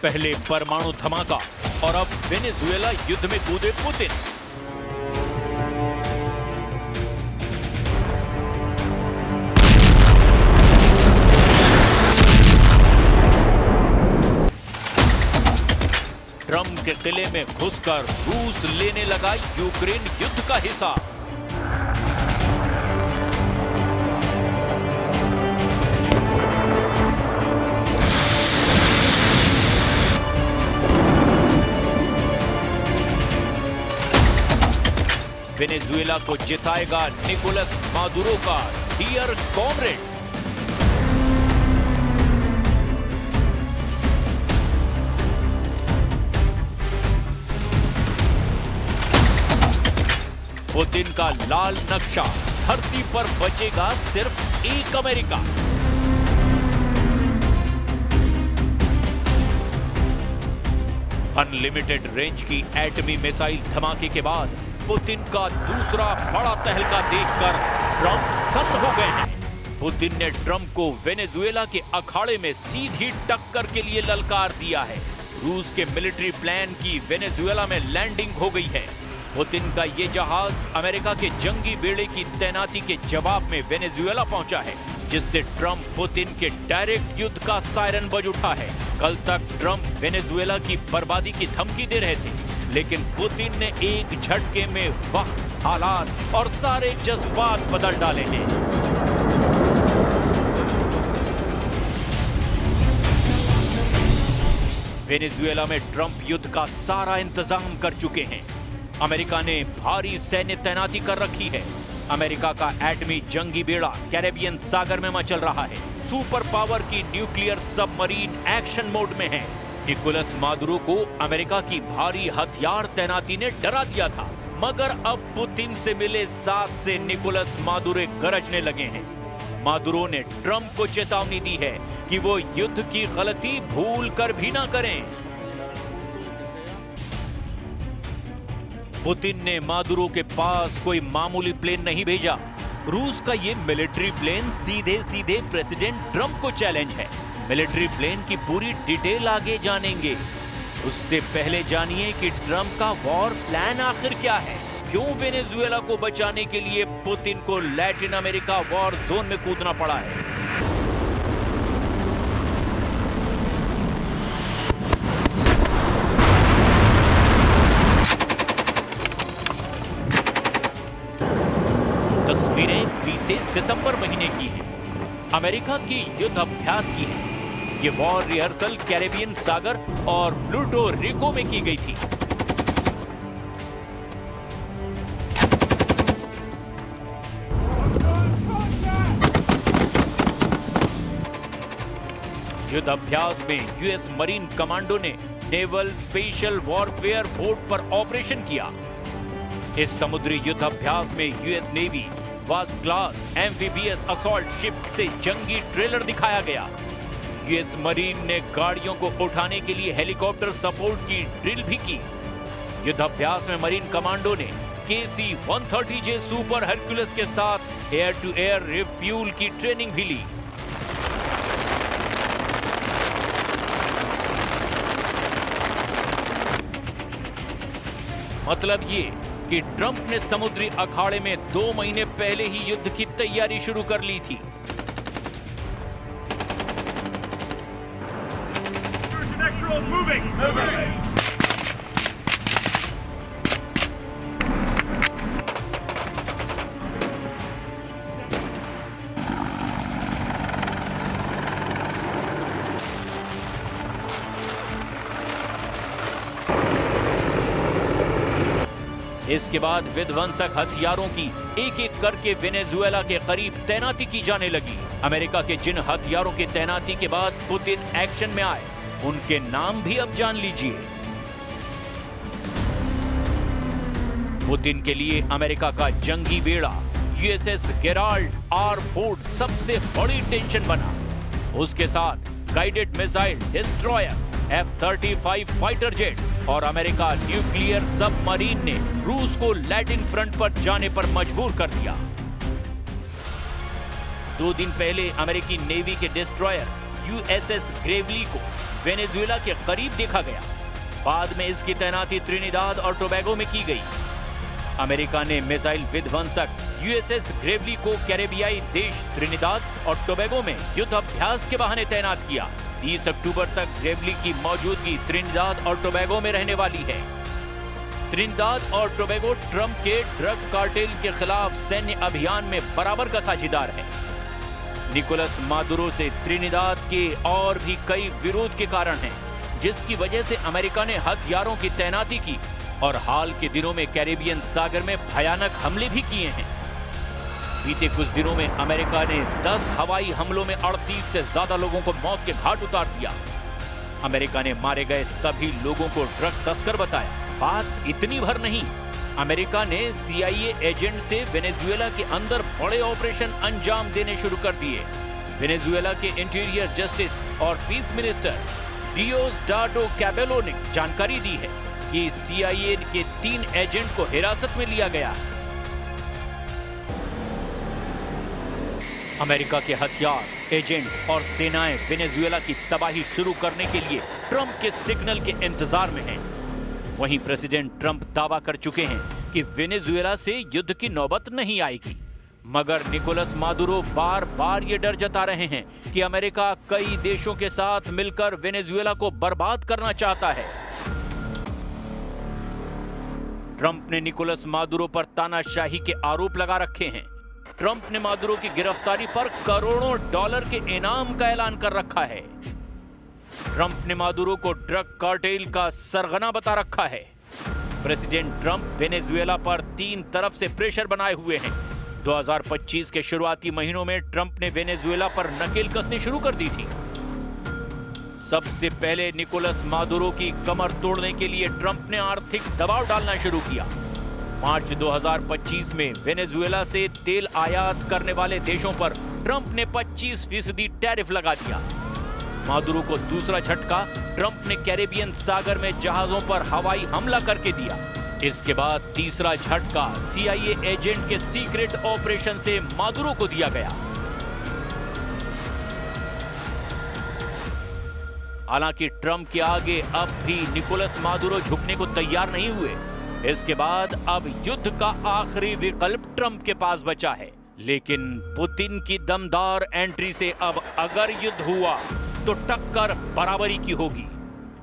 पहले परमाणु धमाका और अब वेनेजुएला युद्ध में कूदे पुतिन। ट्रंप के किले में घुसकर रूस लेने लगा यूक्रेन युद्ध का हिस्सा। वेनेजुएला को जिताएगा निकोलस मादुरो का डियर कॉमरेड। पुतिन का लाल नक्शा, धरती पर बचेगा सिर्फ एक अमेरिका। अनलिमिटेड रेंज की एटमी मिसाइल धमाके के बाद पुतिन का दूसरा बड़ा तहलका देखकर ट्रंप सन्न हो गए हैं। पुतिन ने ट्रंप को वेनेजुएला के अखाड़े में सीधी टक्कर के लिए ललकार दिया है। रूस के मिलिट्री प्लान की वेनेजुएला में लैंडिंग हो गई है। पुतिन का ये जहाज अमेरिका के जंगी बेड़े की तैनाती के जवाब में वेनेजुएला पहुंचा है, जिससे ट्रंप पुतिन के डायरेक्ट युद्ध का सायरन बज उठा है। कल तक ट्रंप वेनेजुएला की बर्बादी की धमकी दे रहे थे, लेकिन पुतिन ने एक झटके में वक्त, हालात और सारे जज्बात बदल डाले हैं। वेनेजुएला में ट्रंप युद्ध का सारा इंतजाम कर चुके हैं। अमेरिका ने भारी सैन्य तैनाती कर रखी है। अमेरिका का एटमी जंगी बेड़ा कैरेबियन सागर में मचल रहा है। सुपर पावर की न्यूक्लियर सबमरीन एक्शन मोड में है। निकोलस मादुरो को अमेरिका की भारी हथियार तैनाती ने डरा दिया था, मगर अब पुतिन से मिले साथ से निकोलस मादुरो गरजने लगे हैं। मादुरो ने ट्रंप को चेतावनी दी है कि वो युद्ध की गलती भूल कर भी ना करें। पुतिन ने मादुरो के पास कोई मामूली प्लेन नहीं भेजा। रूस का ये मिलिट्री प्लेन सीधे सीधे प्रेसिडेंट ट्रंप को चैलेंज है। मिलिट्री प्लेन की पूरी डिटेल आगे जानेंगे। उससे पहले जानिए कि ट्रंप का वॉर प्लान आखिर क्या है। क्यों वेनेजुएला को बचाने के लिए पुतिन को लैटिन अमेरिका वॉर जोन में कूदना पड़ा है। तस्वीरें बीते सितंबर महीने की हैं। अमेरिका की युद्ध अभ्यास की है। ये वॉर रिहर्सल कैरेबियन सागर और प्लूटो रिको में की गई थी। युद्ध अभ्यास में यूएस मरीन कमांडो ने नेवल स्पेशल वॉरफेयर बोट पर ऑपरेशन किया। इस समुद्री युद्ध अभ्यास में US navy wasp class amphibious assault ship से जंगी ट्रेलर दिखाया गया। यूएस मरीन ने गाड़ियों को उठाने के लिए हेलीकॉप्टर सपोर्ट की ड्रिल भी की। युद्ध अभ्यास में मरीन कमांडो ने KC-130J सुपर हरक्यूलिस के साथ एयर टू एयर रिफ्यूल की ट्रेनिंग भी ली। मतलब ये कि ट्रंप ने समुद्री अखाड़े में 2 महीने पहले ही युद्ध की तैयारी शुरू कर ली थी। इसके बाद विध्वंसक हथियारों की एक एक करके वेनेजुएला के करीब तैनाती की जाने लगी। अमेरिका के जिन हथियारों की तैनाती के बाद पुतिन एक्शन में आए, उनके नाम भी अब जान लीजिए। पुतिन के लिए अमेरिका का जंगी बेड़ा USS गेराल्ड R. फोर्ड सबसे बड़ी टेंशन बना। उसके साथ guided missile destroyer F-35 fighter jet और अमेरिका न्यूक्लियर सबमरीन ने रूस को लैटिन फ्रंट पर जाने पर मजबूर कर दिया। 2 दिन पहले अमेरिकी नेवी के डिस्ट्रॉयर USS ग्रेवली को वेनेजुएला के करीब देखा गया। बाद में इसकी तैनाती त्रिनिदाद और टोबैगो में की गई। अमेरिका ने मिसाइल विध्वंसक यूएसएस ग्रेवली को कैरेबियाई देश त्रिनिदाद और टोबैगो में युद्ध अभ्यास के बहाने तैनात किया। 30 अक्टूबर तक ग्रेवली की मौजूदगी त्रिनिदाद और टोबैगो में रहने वाली है। त्रिनिदाद और टोबैगो ट्रंप के ड्रग कार्टेल के खिलाफ सैन्य अभियान में बराबर का साझेदार है। निकोलस मादुरो से त्रिनिदाद के और भी कई विरोध के कारण हैं, जिसकी वजह से अमेरिका ने हथियारों की तैनाती की और हाल के दिनों में कैरेबियन सागर में भयानक हमले भी किए हैं। बीते कुछ दिनों में अमेरिका ने 10 हवाई हमलों में 38 से ज्यादा लोगों को मौत के घाट उतार दिया। अमेरिका ने मारे गए सभी लोगों को ड्रग तस्कर बताया। बात इतनी भर नहीं, अमेरिका ने CIA एजेंट से वेनेजुएला के अंदर बड़े ऑपरेशन अंजाम देने शुरू कर दिए। वेनेजुएला के इंटीरियर जस्टिस और पीस मिनिस्टर डियोस्डाडो कैबेलो ने जानकारी दी है कि CIA के 3 एजेंट को हिरासत में लिया गया। अमेरिका के हथियार, एजेंट और सेनाएं वेनेजुएला की तबाही शुरू करने के लिए ट्रंप के सिग्नल के इंतजार में हैं। वहीं प्रेसिडेंट ट्रंप दावा कर चुके हैं कि वेनेजुएला से युद्ध की नौबत नहीं आएगी, मगर निकोलस मादुरो बार बार ये डर जता रहे हैं कि अमेरिका कई देशों के साथ मिलकर वेनेजुएला को बर्बाद करना चाहता है। ट्रंप ने निकोलस मादुरो पर तानाशाही के आरोप लगा रखे हैं। ट्रंप ने मादुरो की गिरफ्तारी पर करोड़ों डॉलर के इनाम का ऐलान कर रखा है। ट्रंप ने मादुरो को ड्रग कार्टेल का सरगना बता रखा है। प्रेसिडेंट ट्रंप वेनेजुएला पर 3 तरफ से प्रेशर बनाए हुए हैं। 2025 के शुरुआती महीनों में ट्रंप ने वेनेजुएला पर नकेल कसनी शुरू कर दी थी। सबसे पहले निकोलस मादुरो की कमर तोड़ने के लिए ट्रंप ने आर्थिक दबाव डालना शुरू किया। मार्च 2025 में वेनेजुएला से तेल आयात करने वाले देशों पर ट्रंप ने 25% टैरिफ लगा दिया। मादुरो को दूसरा झटका ट्रंप ने कैरेबियन सागर में जहाजों पर हवाई हमला करके दिया। इसके बाद तीसरा झटका CIA एजेंट के सीक्रेट ऑपरेशन से मादुरो को दिया गया। हालांकि ट्रंप के आगे अब भी निकोलस मादुरो झुकने को तैयार नहीं हुए। इसके बाद अब युद्ध का आखिरी विकल्प ट्रंप के पास बचा है, लेकिन पुतिन की दमदार एंट्री से अब अगर युद्ध हुआ तो टक्कर बराबरी की होगी।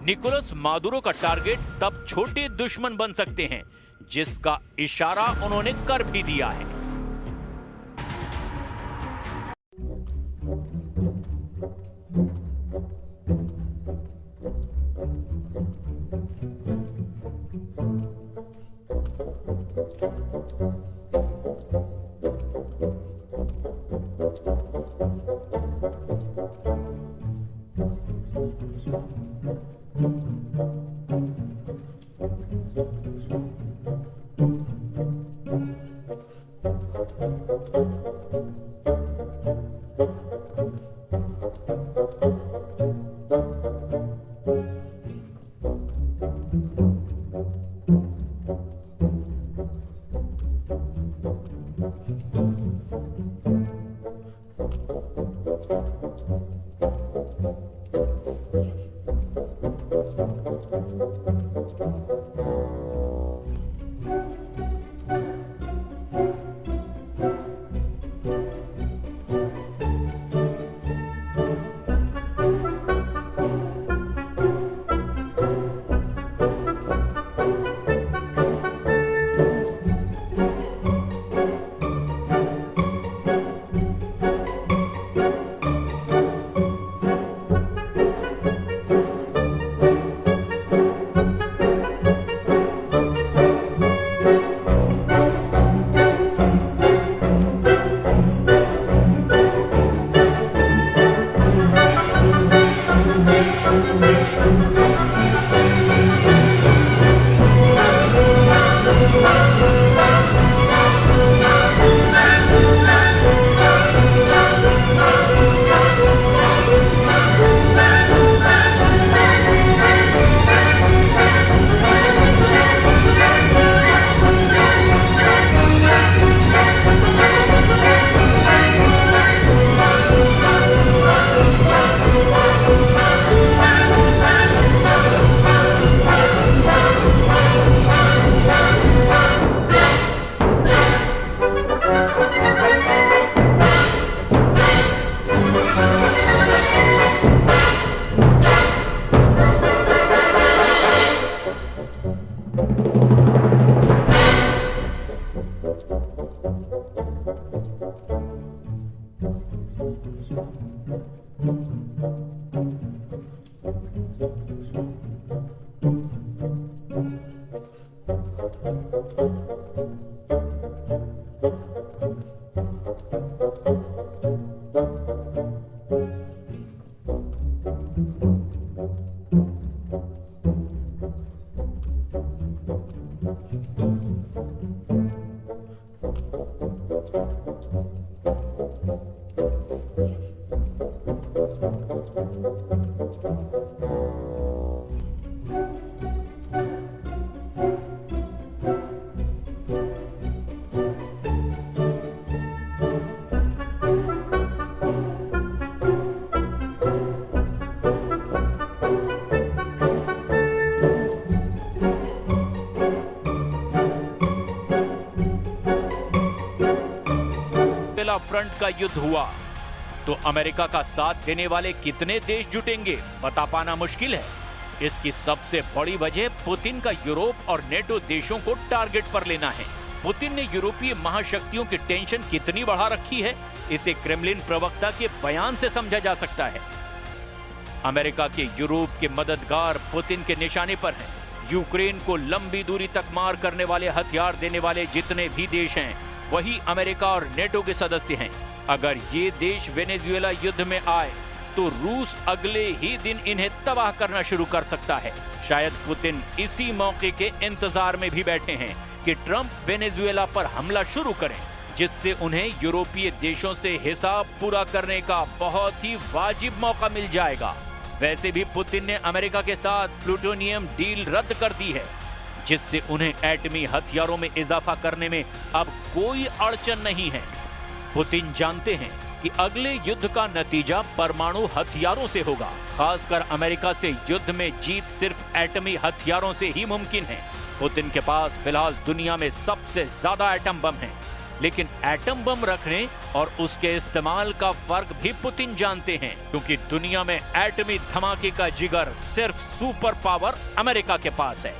निकोलस मादुरो का टारगेट तब छोटे दुश्मन बन सकते हैं, जिसका इशारा उन्होंने कर भी दिया है। फ्रंट का युद्ध हुआ तो अमेरिका का साथ देने वाले कितने देश जुटेंगे बता पाना मुश्किल है। इसकी सबसे बड़ी वजह पुतिन का यूरोप और नेटो देशों को टारगेट पर लेना है। पुतिन ने यूरोपीय महाशक्तियों की टेंशन कितनी बढ़ा रखी है, इसे क्रेमलिन प्रवक्ता के बयान से समझा जा सकता है। अमेरिका के यूरोप के मददगार पुतिन के निशाने पर हैं। यूक्रेन को लंबी दूरी तक मार करने वाले हथियार देने वाले जितने भी देश हैं वही अमेरिका और नेटो के सदस्य हैं। अगर ये देश वेनेजुएला युद्ध में आए तो रूस अगले ही दिन इन्हें तबाह करना शुरू कर सकता है। शायद पुतिन इसी मौके के इंतजार में भी बैठे हैं कि ट्रंप वेनेजुएला पर हमला शुरू करें, जिससे उन्हें यूरोपीय देशों से हिसाब पूरा करने का बहुत ही वाजिब मौका मिल जाएगा। वैसे भी पुतिन ने अमेरिका के साथ प्लूटोनियम डील रद्द कर दी है, जिससे उन्हें एटमी हथियारों में इजाफा करने में अब कोई अड़चन नहीं है। पुतिन जानते हैं कि अगले युद्ध का नतीजा परमाणु हथियारों से होगा। खासकर अमेरिका से युद्ध में जीत सिर्फ एटमी हथियारों से ही मुमकिन है। पुतिन के पास फिलहाल दुनिया में सबसे ज्यादा एटम बम है, लेकिन एटम बम रखने और उसके इस्तेमाल का फर्क भी पुतिन जानते हैं, क्योंकि दुनिया में एटमी धमाके का जिगर सिर्फ सुपर पावर अमेरिका के पास है।